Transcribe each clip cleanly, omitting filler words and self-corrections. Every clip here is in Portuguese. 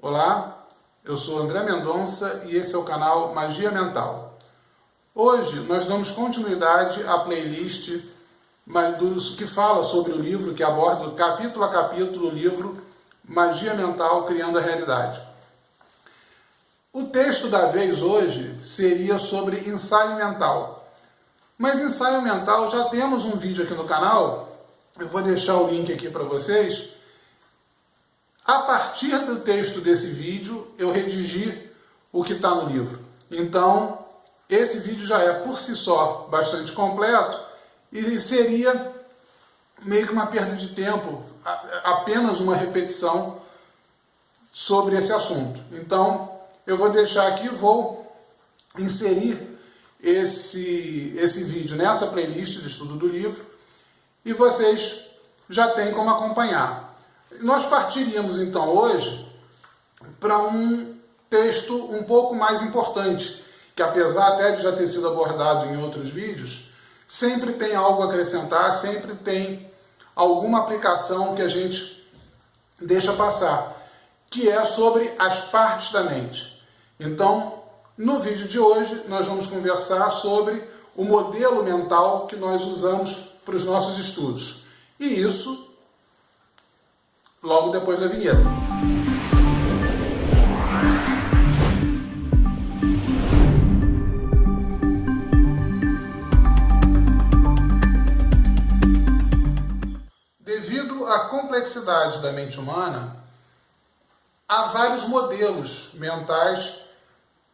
Olá, eu sou André Mendonça e esse é o canal Magia Mental. Hoje nós damos continuidade à playlist que fala sobre o livro, que aborda capítulo a capítulo o livro Magia Mental Criando a Realidade. O texto da vez hoje seria sobre ensaio mental. Mas ensaio mental já temos um vídeo aqui no canal, eu vou deixar o link aqui para vocês. A partir do texto desse vídeo, eu redigi o que está no livro. Então, esse vídeo já é, por si só, bastante completo e seria meio que uma perda de tempo, apenas uma repetição sobre esse assunto. Então, eu vou deixar aqui, vou inserir esse vídeo nessa playlist de estudo do livro e vocês já têm como acompanhar. Nós partiríamos então hoje para um texto um pouco mais importante, que apesar até de já ter sido abordado em outros vídeos, sempre tem algo a acrescentar, sempre tem alguma aplicação que a gente deixa passar, que é sobre as partes da mente. Então, no vídeo de hoje, nós vamos conversar sobre o modelo mental que nós usamos para os nossos estudos. E isso logo depois da vinheta. Devido à complexidade da mente humana, há vários modelos mentais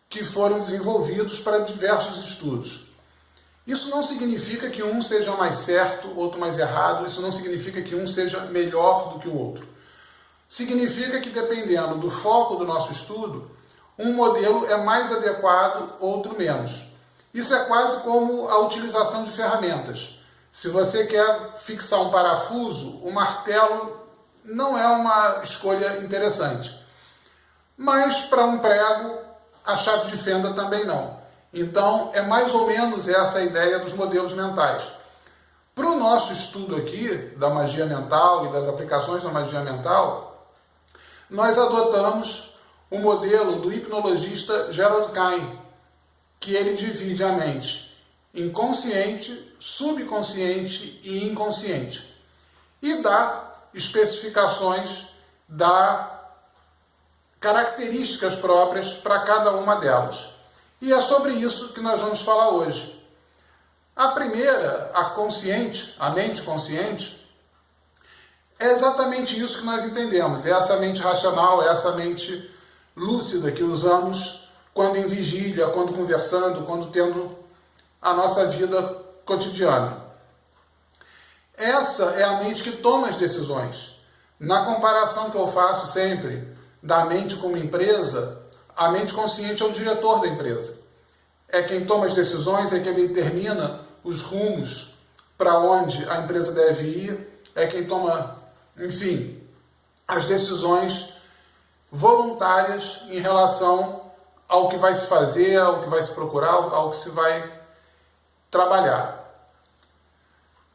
que foram desenvolvidos para diversos estudos. Isso não significa que um seja mais certo, outro mais errado, isso não significa que um seja melhor do que o outro. Significa que, dependendo do foco do nosso estudo, um modelo é mais adequado, outro menos. Isso é quase como a utilização de ferramentas. Se você quer fixar um parafuso, o martelo não é uma escolha interessante. Mas, para um prego, a chave de fenda também não. Então, é mais ou menos essa a ideia dos modelos mentais. Para o nosso estudo aqui, da magia mental e das aplicações da magia mental, nós adotamos o modelo do hipnologista Gerald Cain, que ele divide a mente em consciente, subconsciente e inconsciente. E dá especificações, dá características próprias para cada uma delas. E é sobre isso que nós vamos falar hoje. A primeira, a consciente, a mente consciente, é exatamente isso que nós entendemos. É essa mente racional, é essa mente lúcida que usamos quando em vigília, quando conversando, quando tendo a nossa vida cotidiana. Essa é a mente que toma as decisões. Na comparação que eu faço sempre da mente como empresa, a mente consciente é o diretor da empresa. É quem toma as decisões, é quem determina os rumos para onde a empresa deve ir, é quem toma, enfim, as decisões voluntárias em relação ao que vai se fazer, ao que vai se procurar, ao que se vai trabalhar.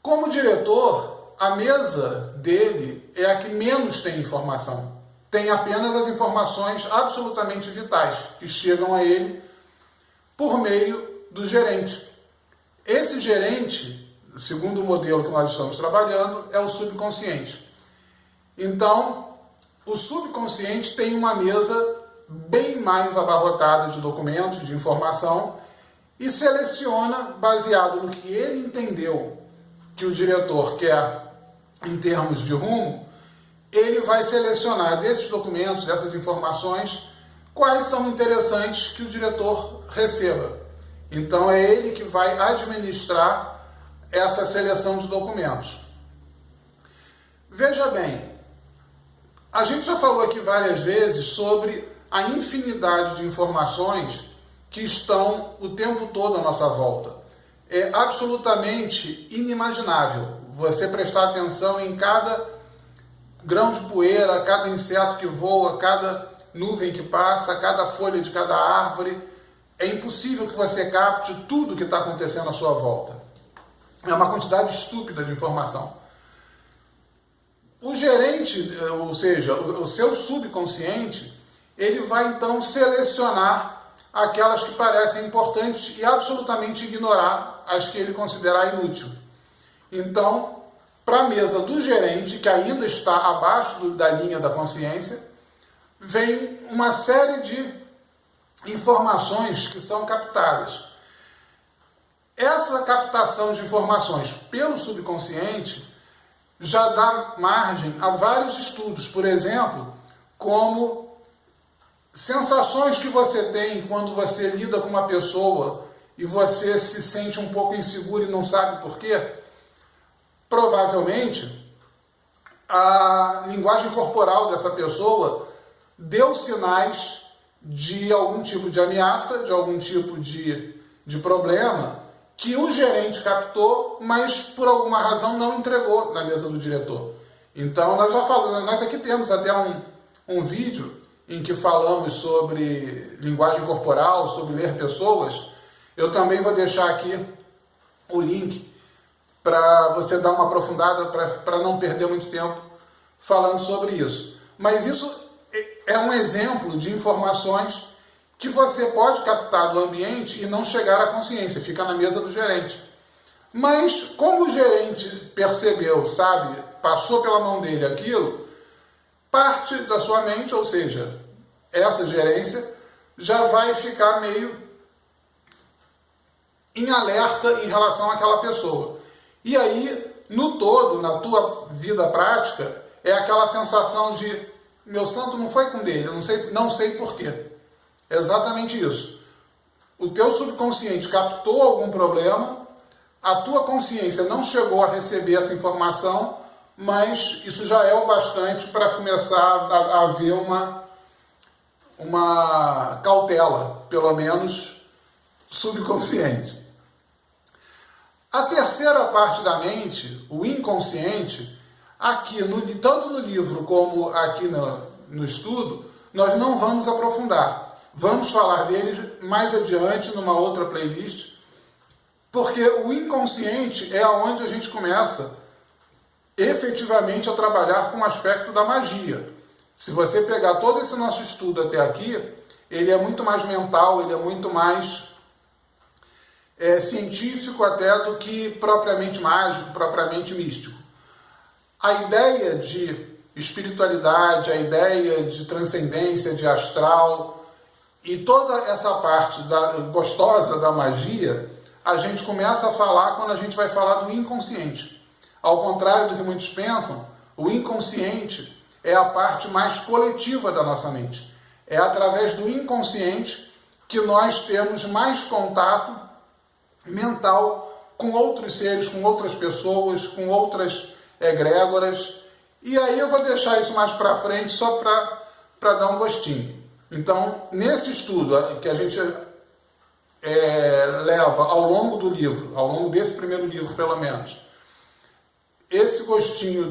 Como diretor, a mesa dele é a que menos tem informação. Tem apenas as informações absolutamente vitais que chegam a ele por meio do gerente. Esse gerente, segundo o modelo que nós estamos trabalhando, é o subconsciente. Então, o subconsciente tem uma mesa bem mais abarrotada de documentos, de informação, e seleciona, baseado no que ele entendeu que o diretor quer em termos de rumo, ele vai selecionar desses documentos, dessas informações, quais são interessantes que o diretor receba. Então é ele que vai administrar essa seleção de documentos. Veja bem, a gente já falou aqui várias vezes sobre a infinidade de informações que estão o tempo todo à nossa volta. É absolutamente inimaginável você prestar atenção em cada grão de poeira, cada inseto que voa, cada nuvem que passa, cada folha de cada árvore. É impossível que você capte tudo que está acontecendo à sua volta. É uma quantidade estúpida de informação. O gerente, ou seja, o seu subconsciente, ele vai então selecionar aquelas que parecem importantes e absolutamente ignorar as que ele considerar inútil. Então, para a mesa do gerente, que ainda está abaixo da linha da consciência, vem uma série de informações que são captadas. Essa captação de informações pelo subconsciente já dá margem a vários estudos, por exemplo, como sensações que você tem quando você lida com uma pessoa e você se sente um pouco inseguro e não sabe por quê. Provavelmente, a linguagem corporal dessa pessoa deu sinais de algum tipo de ameaça, de algum tipo de problema, que o gerente captou, mas por alguma razão não entregou na mesa do diretor. Então, nós já falamos, nós aqui temos até um vídeo em que falamos sobre linguagem corporal, sobre ler pessoas. Eu também vou deixar aqui o link para você dar uma aprofundada, para não perder muito tempo falando sobre isso. Mas isso é um exemplo de informações que você pode captar do ambiente e não chegar à consciência, fica na mesa do gerente. Mas como o gerente percebeu, sabe, passou pela mão dele aquilo, parte da sua mente, ou seja, essa gerência, já vai ficar meio em alerta em relação àquela pessoa. E aí, no todo, na tua vida prática, é aquela sensação de, meu santo não foi com dele, eu não sei porquê. É exatamente isso. O teu subconsciente captou algum problema, a tua consciência não chegou a receber essa informação, mas isso já é o bastante para começar a haver uma cautela, pelo menos subconsciente. A terceira parte da mente, o inconsciente, aqui, tanto no livro como aqui no estudo, nós não vamos aprofundar. Vamos falar dele mais adiante numa outra playlist, porque o inconsciente é onde a gente começa efetivamente a trabalhar com o aspecto da magia. Se você pegar todo esse nosso estudo até aqui, ele é muito mais mental, ele é muito mais científico até do que propriamente mágico, propriamente místico. A ideia de espiritualidade, a ideia de transcendência, de astral e toda essa parte gostosa da magia, a gente começa a falar quando a gente vai falar do inconsciente. Ao contrário do que muitos pensam, o inconsciente é a parte mais coletiva da nossa mente. É através do inconsciente que nós temos mais contato mental com outros seres, com outras pessoas, com outras egrégoras. E aí eu vou deixar isso mais para frente só para dar um gostinho. Então, nesse estudo que a gente leva ao longo do livro, ao longo desse primeiro livro pelo menos, esse gostinho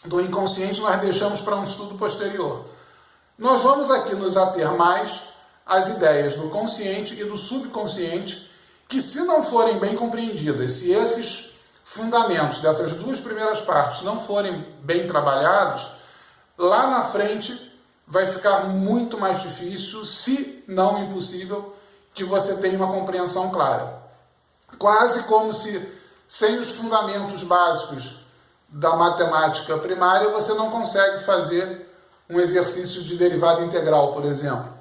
do inconsciente nós deixamos para um estudo posterior. Nós vamos aqui nos ater mais às ideias do consciente e do subconsciente, que se não forem bem compreendidas, se esses fundamentos dessas duas primeiras partes não forem bem trabalhados, lá na frente vai ficar muito mais difícil, se não impossível, que você tenha uma compreensão clara. Quase como se, sem os fundamentos básicos da matemática primária, você não consegue fazer um exercício de derivada integral, por exemplo.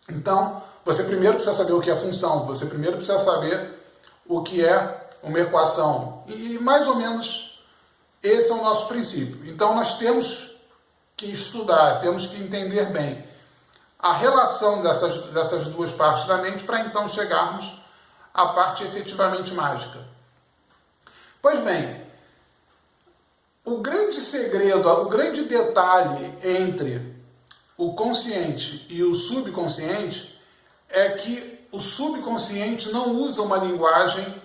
Então, você primeiro precisa saber o que é função, você primeiro precisa saber o que é uma equação. E mais ou menos esse é o nosso princípio. Então, nós temos que estudar, temos que entender bem a relação dessas duas partes da mente para então chegarmos à parte efetivamente mágica. Pois bem, o grande segredo, o grande detalhe entre o consciente e o subconsciente é que o subconsciente não usa uma linguagem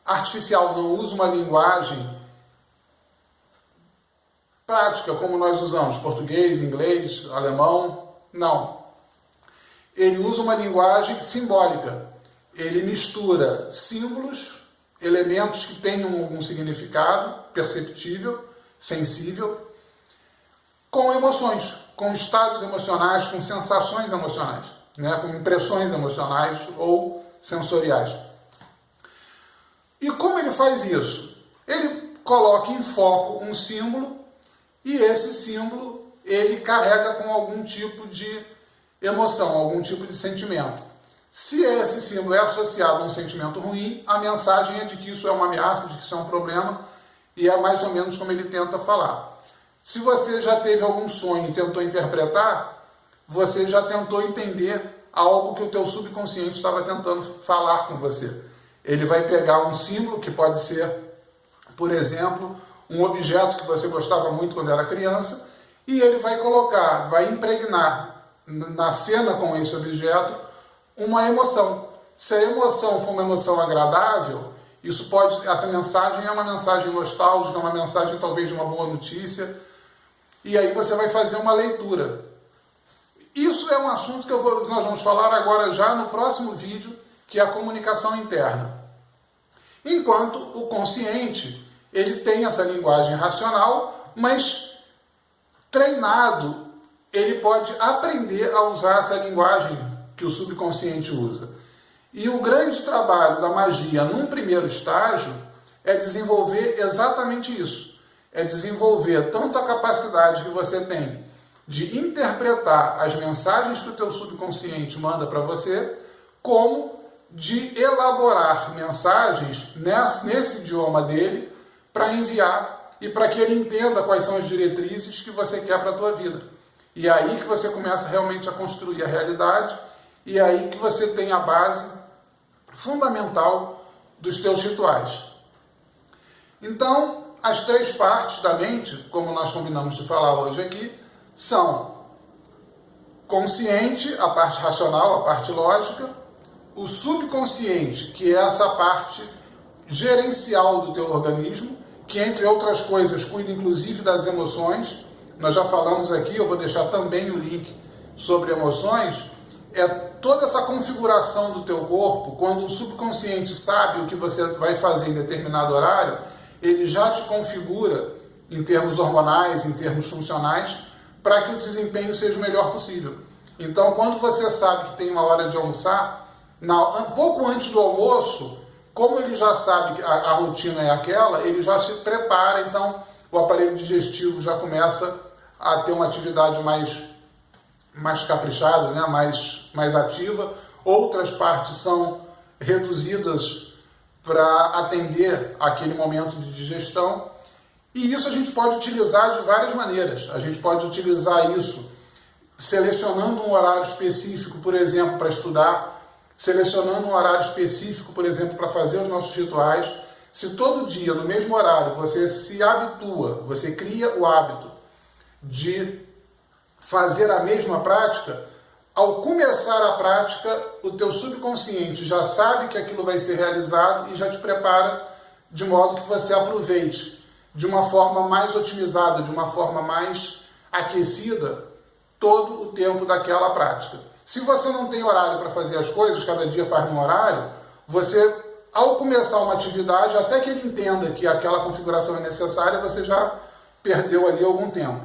artificial, não usa uma linguagem prática, como nós usamos, português, inglês, alemão, não. Ele usa uma linguagem simbólica. Ele mistura símbolos, elementos que tenham algum significado perceptível, sensível, com emoções. com estados emocionais, com sensações emocionais, né? Com impressões emocionais ou sensoriais. E como ele faz isso? Ele coloca em foco um símbolo e esse símbolo ele carrega com algum tipo de emoção, algum tipo de sentimento. Se esse símbolo é associado a um sentimento ruim, a mensagem é de que isso é uma ameaça, de que isso é um problema, e é mais ou menos como ele tenta falar. Se você já teve algum sonho e tentou interpretar, você já tentou entender algo que o teu subconsciente estava tentando falar com você. Ele vai pegar um símbolo, que pode ser, por exemplo, um objeto que você gostava muito quando era criança, e ele vai colocar, vai impregnar na cena com esse objeto uma emoção. Se a emoção for uma emoção agradável, essa mensagem é uma mensagem nostálgica, uma mensagem talvez de uma boa notícia, e aí você vai fazer uma leitura. Isso é um assunto que nós vamos falar agora já no próximo vídeo, que é a comunicação interna. Enquanto o consciente, ele tem essa linguagem racional, mas treinado, ele pode aprender a usar essa linguagem que o subconsciente usa. E o grande trabalho da magia, num primeiro estágio, é desenvolver exatamente isso. É desenvolver tanto a capacidade que você tem de interpretar as mensagens que o teu subconsciente manda para você, como de elaborar mensagens nesse idioma dele para enviar e para que ele entenda quais são as diretrizes que você quer para a tua vida. E é aí que você começa realmente a construir a realidade, e é aí que você tem a base fundamental dos teus rituais. Então, as três partes da mente, como nós combinamos de falar hoje aqui, são consciente, a parte racional, a parte lógica, o subconsciente, que é essa parte gerencial do teu organismo, que, entre outras coisas, cuida inclusive das emoções. Nós já falamos aqui, eu vou deixar também o link sobre emoções. É toda essa configuração do teu corpo, quando o subconsciente sabe o que você vai fazer em determinado horário, ele já te configura em termos hormonais, em termos funcionais, para que o desempenho seja o melhor possível. Então, quando você sabe que tem uma hora de almoçar, pouco antes do almoço, como ele já sabe que a rotina é aquela, ele já se prepara, então o aparelho digestivo já começa a ter uma atividade mais caprichada, né? mais ativa. Outras partes são reduzidas para atender aquele momento de digestão. E isso a gente pode utilizar de várias maneiras. A gente pode utilizar isso selecionando um horário específico, por exemplo, para estudar, selecionando um horário específico, por exemplo, para fazer os nossos rituais. Se todo dia, no mesmo horário, você se habitua, você cria o hábito de fazer a mesma prática, ao começar a prática, o teu subconsciente já sabe que aquilo vai ser realizado e já te prepara de modo que você aproveite de uma forma mais otimizada, de uma forma mais aquecida, todo o tempo daquela prática. Se você não tem horário para fazer as coisas, cada dia faz num horário, você, ao começar uma atividade, até que ele entenda que aquela configuração é necessária, você já perdeu ali algum tempo.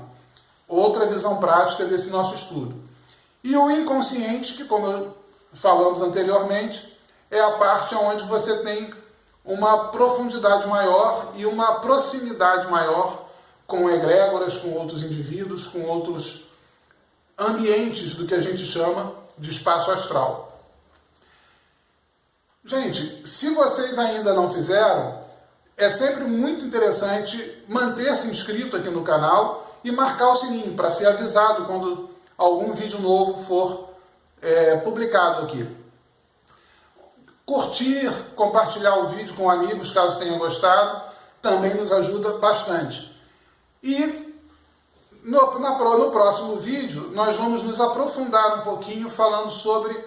Outra visão prática desse nosso estudo. E o inconsciente, que como falamos anteriormente, é a parte onde você tem uma profundidade maior e uma proximidade maior com egrégoras, com outros indivíduos, com outros ambientes do que a gente chama de espaço astral. Gente, se vocês ainda não fizeram, é sempre muito interessante manter-se inscrito aqui no canal e marcar o sininho para ser avisado quando algum vídeo novo for publicado aqui. Curtir, compartilhar o vídeo com amigos, caso tenham gostado, também nos ajuda bastante. E no próximo vídeo, nós vamos nos aprofundar um pouquinho falando sobre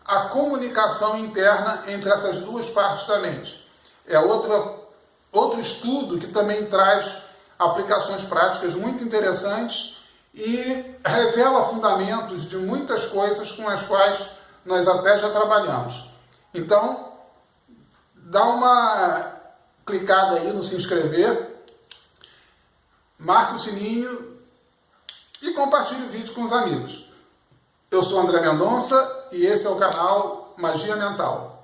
a comunicação interna entre essas duas partes da mente. É outro estudo que também traz aplicações práticas muito interessantes e revela fundamentos de muitas coisas com as quais nós até já trabalhamos. Então, dá uma clicada aí no se inscrever, marca o sininho e compartilhe o vídeo com os amigos. Eu sou André Mendonça e esse é o canal Magia Mental.